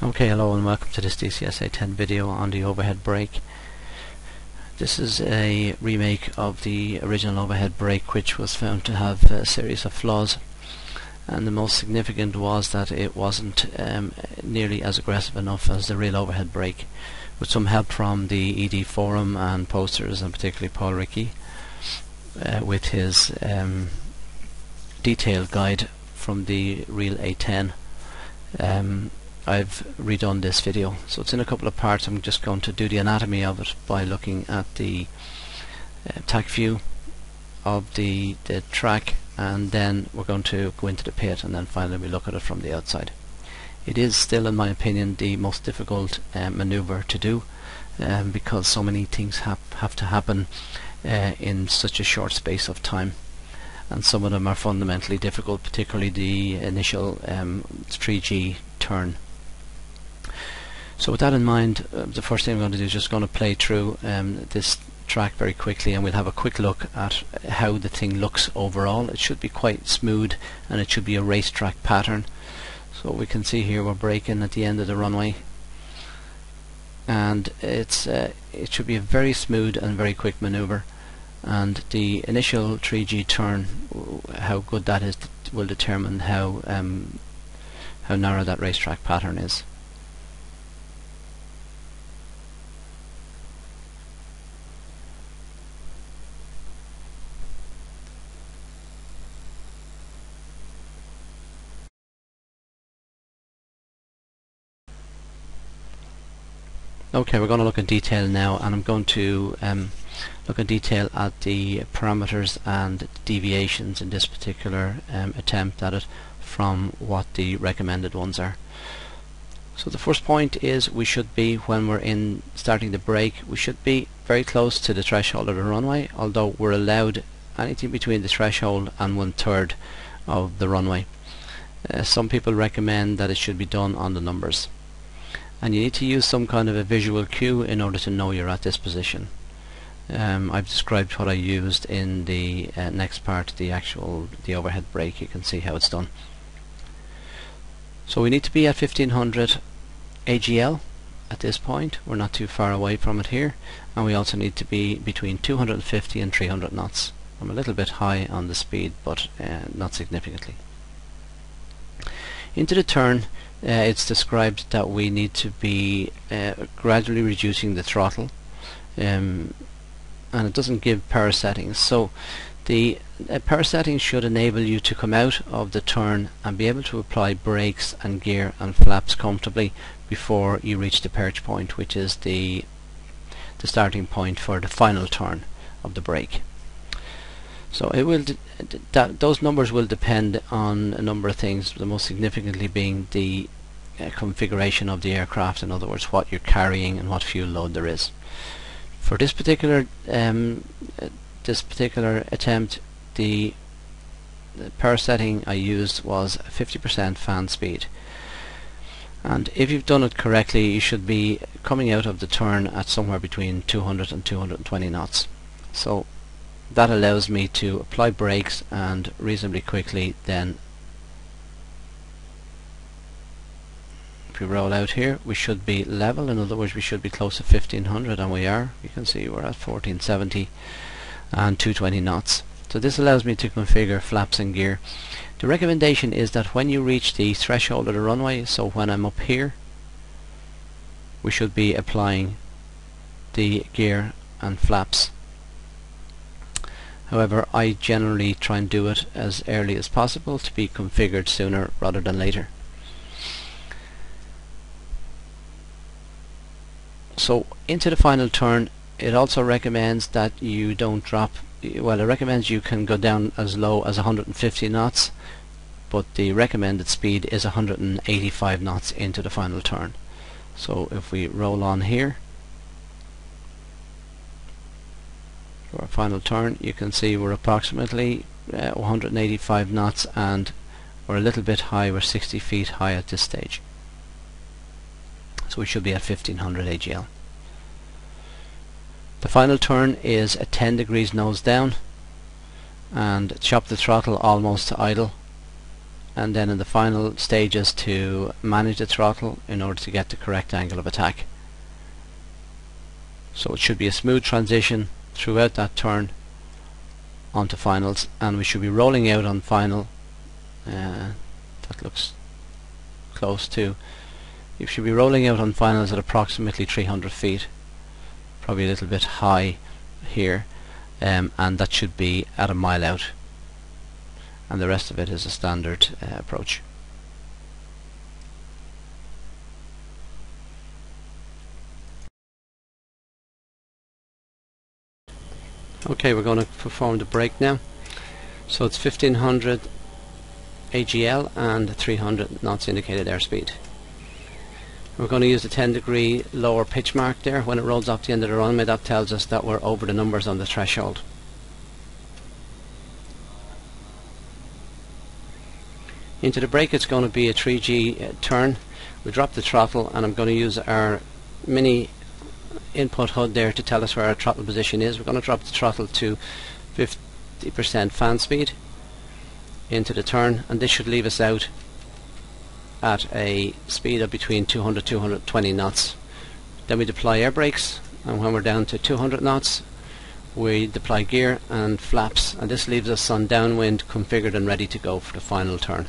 Okay, hello and welcome to this DCS A10 video on the overhead brake. This is a remake of the original overhead brake, which was found to have a series of flaws, and the most significant was that it wasn't nearly as aggressive enough as the real overhead brake. With some help from the ED forum and posters, and particularly Paul Rickey with his detailed guide from the real A10, I've redone this video. So it's in a couple of parts. I'm just going to do the anatomy of it by looking at the tack view of the track, and then we're going to go into the pit, and then finally we look at it from the outside. It is still, in my opinion, the most difficult maneuver to do because so many things have to happen in such a short space of time, and some of them are fundamentally difficult, particularly the initial 3G turn. So with that in mind, the first thing I'm going to do is just going to play through this track very quickly, and we'll have a quick look at how the thing looks overall. It should be quite smooth, and it should be a racetrack pattern. So we can see here we're braking at the end of the runway, and it should be a very smooth and very quick maneuver. And the initial 3G turn, how good that is, will determine how narrow that racetrack pattern is. Okay, we're going to look in detail now, and I'm going to look in detail at the parameters and deviations in this particular attempt at it from what the recommended ones are. So the first point is we should be, when we're in starting the brake, we should be very close to the threshold of the runway, although we're allowed anything between the threshold and 1/3 of the runway. Some people recommend that it should be done on the numbers, and you need to use some kind of a visual cue in order to know you're at this position. I've described what I used in the next part, the overhead brake. You can see how it's done. So we need to be at 1500 AGL at this point. We're not too far away from it here, and we also need to be between 250 and 300 knots. I'm a little bit high on the speed, but not significantly. Into the turn, it's described that we need to be gradually reducing the throttle, and it doesn't give power settings. So the power settings should enable you to come out of the turn and be able to apply brakes and gear and flaps comfortably before you reach the perch point, which is the starting point for the final turn of the brake. So it will those numbers will depend on a number of things, the most significantly being the configuration of the aircraft, in other words what you're carrying and what fuel load there is. For this particular attempt, the power setting I used was 50% fan speed, and if you've done it correctly, you should be coming out of the turn at somewhere between 200 and 220 knots. So that allows me to apply brakes, and reasonably quickly then, if we roll out here, we should be level. In other words, we should be close to 1500, and we are. You can see we're at 1470 and 220 knots. So this allows me to configure flaps and gear. The recommendation is that when you reach the threshold of the runway, so when I'm up here, we should be applying the gear and flaps. However, I generally try and do it as early as possible to be configured sooner rather than later. So into the final turn, it also recommends that you don't drop, well, it recommends you can go down as low as 150 knots, but the recommended speed is 185 knots into the final turn. So if we roll on here for our final turn, you can see we're approximately 185 knots, and we're a little bit high. We're 60 feet high at this stage. So we should be at 1500 AGL. The final turn is at 10 degrees nose down, and chop the throttle almost to idle, and then in the final stages to manage the throttle in order to get the correct angle of attack. So it should be a smooth transition throughout that turn onto finals, and we should be rolling out on final. That looks close to. You should be rolling out on finals at approximately 300 feet, probably a little bit high here, and that should be at a mile out, and the rest of it is a standard approach. Okay, we're going to perform the brake now. So it's 1500 AGL and 300 knots indicated airspeed. We're going to use the 10-degree lower pitch mark there. When it rolls off the end of the runway, that tells us that we're over the numbers on the threshold. Into the brake, it's going to be a 3G turn. We drop the throttle, and I'm going to use our mini input HUD there to tell us where our throttle position is. We're going to drop the throttle to 50% fan speed into the turn, and this should leave us out at a speed of between 200 220 knots. Then we deploy air brakes, and when we're down to 200 knots we deploy gear and flaps, and this leaves us on downwind configured and ready to go for the final turn.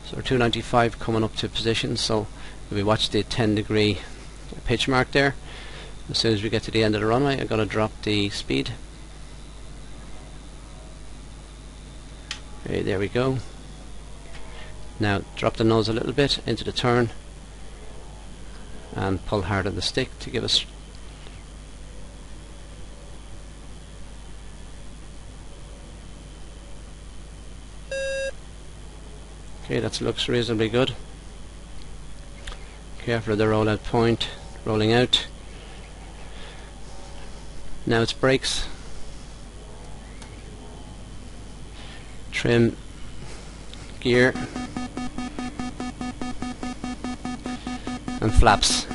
So we're 295 coming up to position, so if we watch the 10-degree pitch mark there, as soon as we get to the end of the runway I'm going to drop the speed. Okay, there we go. Now drop the nose a little bit into the turn and pull hard on the stick to give us okay, that looks reasonably good. Careful of the rollout point, rolling out. Now it's brakes, trim, gear and flaps.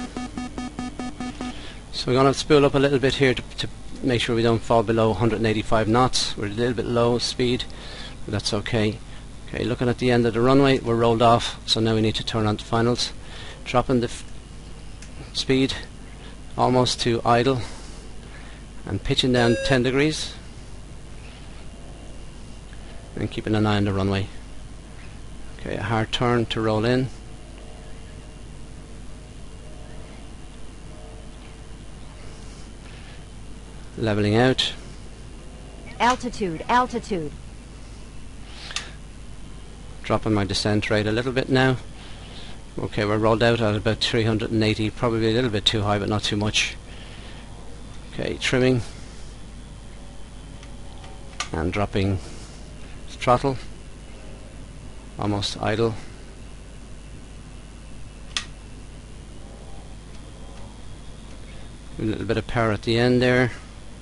So we're going to spool up a little bit here to make sure we don't fall below 185 knots. We're a little bit low speed, but that's okay. Okay, looking at the end of the runway, we're rolled off, so now we need to turn on to finals. Dropping the speed almost to idle and pitching down 10 degrees and keeping an eye on the runway. Okay, a hard turn to roll in. Leveling out. Altitude, altitude. Dropping my descent rate a little bit now. Okay, we're rolled out at about 380, probably a little bit too high but not too much. Okay, trimming and dropping throttle, almost idle. A little bit of power at the end there,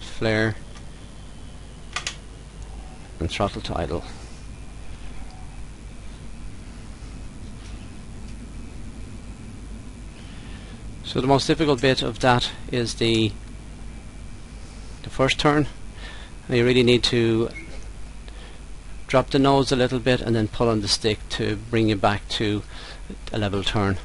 flare and throttle to idle. So the most difficult bit of that is the first turn, and you really need to drop the nose a little bit and then pull on the stick to bring you back to a level turn.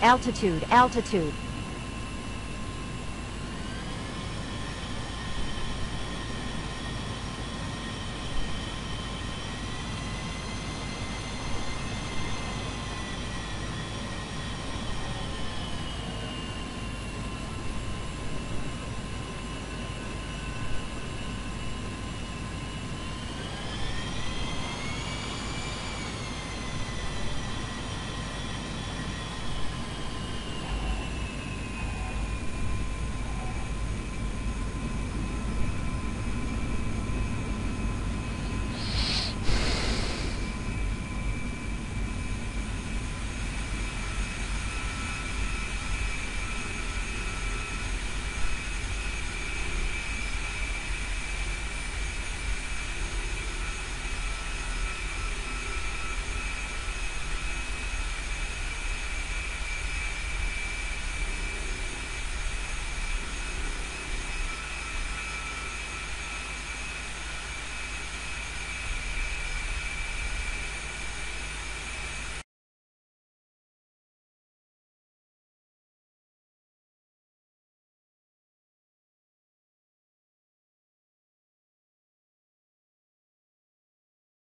altitude, altitude.